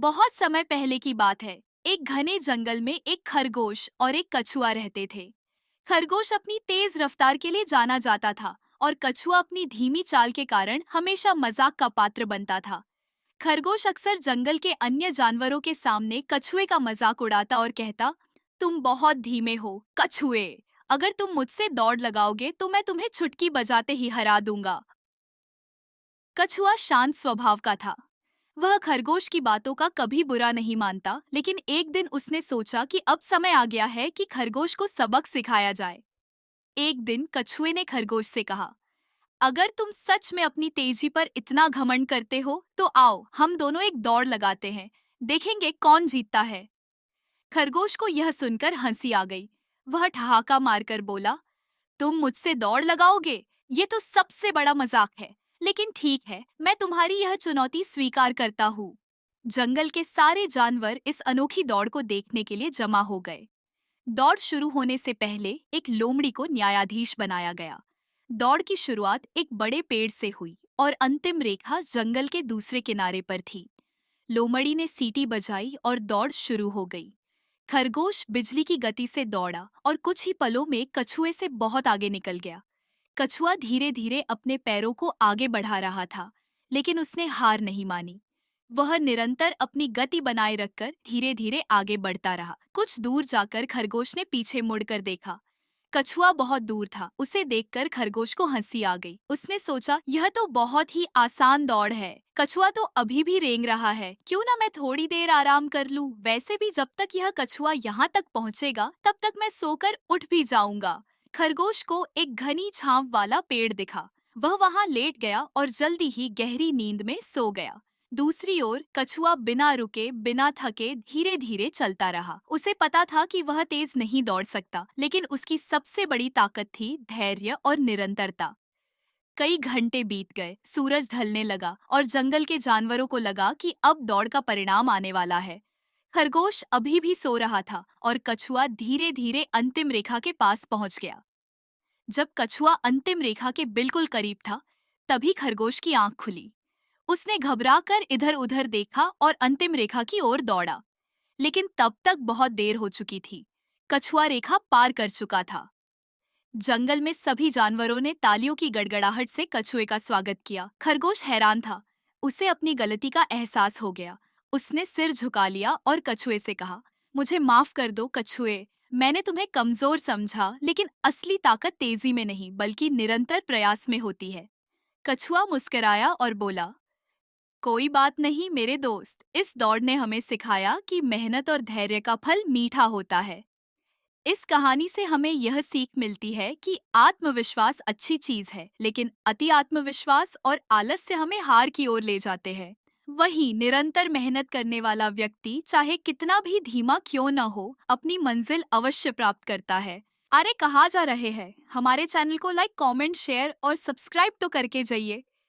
बहुत समय पहले की बात है। एक घने जंगल में एक खरगोश और एक कछुआ रहते थे। खरगोश अपनी तेज रफ्तार के लिए जाना जाता था और कछुआ अपनी धीमी चाल के कारण हमेशा मजाक का पात्र बनता था। खरगोश अक्सर जंगल के अन्य जानवरों के सामने कछुए का मजाक उड़ाता और कहता, तुम बहुत धीमे हो कछुए। अगर तुम मुझसे दौड़ लगाओगे तो मैं तुम्हें चुटकी बजाते ही हरा दूंगा। कछुआ शांत स्वभाव का था। वह खरगोश की बातों का कभी बुरा नहीं मानता, लेकिन एक दिन उसने सोचा कि अब समय आ गया है कि खरगोश को सबक सिखाया जाए। एक दिन कछुए ने खरगोश से कहा, अगर तुम सच में अपनी तेजी पर इतना घमंड करते हो तो आओ हम दोनों एक दौड़ लगाते हैं, देखेंगे कौन जीतता है। खरगोश को यह सुनकर हंसी आ गई। वह ठहाका मारकर बोला, तुम मुझसे दौड़ लगाओगे? ये तो सबसे बड़ा मजाक है। लेकिन ठीक है, मैं तुम्हारी यह चुनौती स्वीकार करता हूँ। जंगल के सारे जानवर इस अनोखी दौड़ को देखने के लिए जमा हो गए। दौड़ शुरू होने से पहले एक लोमड़ी को न्यायाधीश बनाया गया। दौड़ की शुरुआत एक बड़े पेड़ से हुई और अंतिम रेखा जंगल के दूसरे किनारे पर थी। लोमड़ी ने सीटी बजाई और दौड़ शुरू हो गई। खरगोश बिजली की गति से दौड़ा और कुछ ही पलों में कछुए से बहुत आगे निकल गया। कछुआ धीरे धीरे अपने पैरों को आगे बढ़ा रहा था, लेकिन उसने हार नहीं मानी। वह निरंतर अपनी गति बनाए रखकर धीरे धीरे आगे बढ़ता रहा। कुछ दूर जाकर खरगोश ने पीछे मुड़कर देखा। कछुआ बहुत दूर था। उसे देखकर खरगोश को हंसी आ गई। उसने सोचा, यह तो बहुत ही आसान दौड़ है। कछुआ तो अभी भी रेंग रहा है, क्यों ना मैं थोड़ी देर आराम कर लूं। वैसे भी जब तक यह कछुआ यहाँ तक पहुँचेगा तब तक मैं सोकर उठ भी जाऊंगा। खरगोश को एक घनी छांव वाला पेड़ दिखा। वह वहां लेट गया और जल्दी ही गहरी नींद में सो गया। दूसरी ओर कछुआ बिना रुके बिना थके धीरे धीरे चलता रहा। उसे पता था कि वह तेज नहीं दौड़ सकता, लेकिन उसकी सबसे बड़ी ताकत थी धैर्य और निरंतरता। कई घंटे बीत गए, सूरज ढलने लगा और जंगल के जानवरों को लगा कि अब दौड़ का परिणाम आने वाला है। खरगोश अभी भी सो रहा था और कछुआ धीरे धीरे अंतिम रेखा के पास पहुंच गया। जब कछुआ अंतिम रेखा के बिल्कुल करीब था, तभी खरगोश की आंख खुली। उसने घबराकर इधर-उधर देखा और अंतिम रेखा की ओर दौड़ा, लेकिन तब तक बहुत देर हो चुकी थी। कछुआ रेखा पार कर चुका था। जंगल में सभी जानवरों ने तालियों की गड़गड़ाहट से कछुए का स्वागत किया। खरगोश हैरान था। उसे अपनी गलती का एहसास हो गया। उसने सिर झुका लिया और कछुए से कहा, मुझे माफ कर दो कछुए। मैंने तुम्हें कमजोर समझा, लेकिन असली ताकत तेजी में नहीं बल्कि निरंतर प्रयास में होती है। कछुआ मुस्कुराया और बोला, कोई बात नहीं मेरे दोस्त, इस दौड़ ने हमें सिखाया कि मेहनत और धैर्य का फल मीठा होता है। इस कहानी से हमें यह सीख मिलती है कि आत्मविश्वास अच्छी चीज है, लेकिन अति आत्मविश्वास और आलस्य हमें हार की ओर ले जाते हैं। वहीं निरंतर मेहनत करने वाला व्यक्ति चाहे कितना भी धीमा क्यों न हो, अपनी मंजिल अवश्य प्राप्त करता है। अरे कहाँ जा रहे हैं? हमारे चैनल को लाइक, कमेंट, शेयर और सब्सक्राइब तो करके जाइए।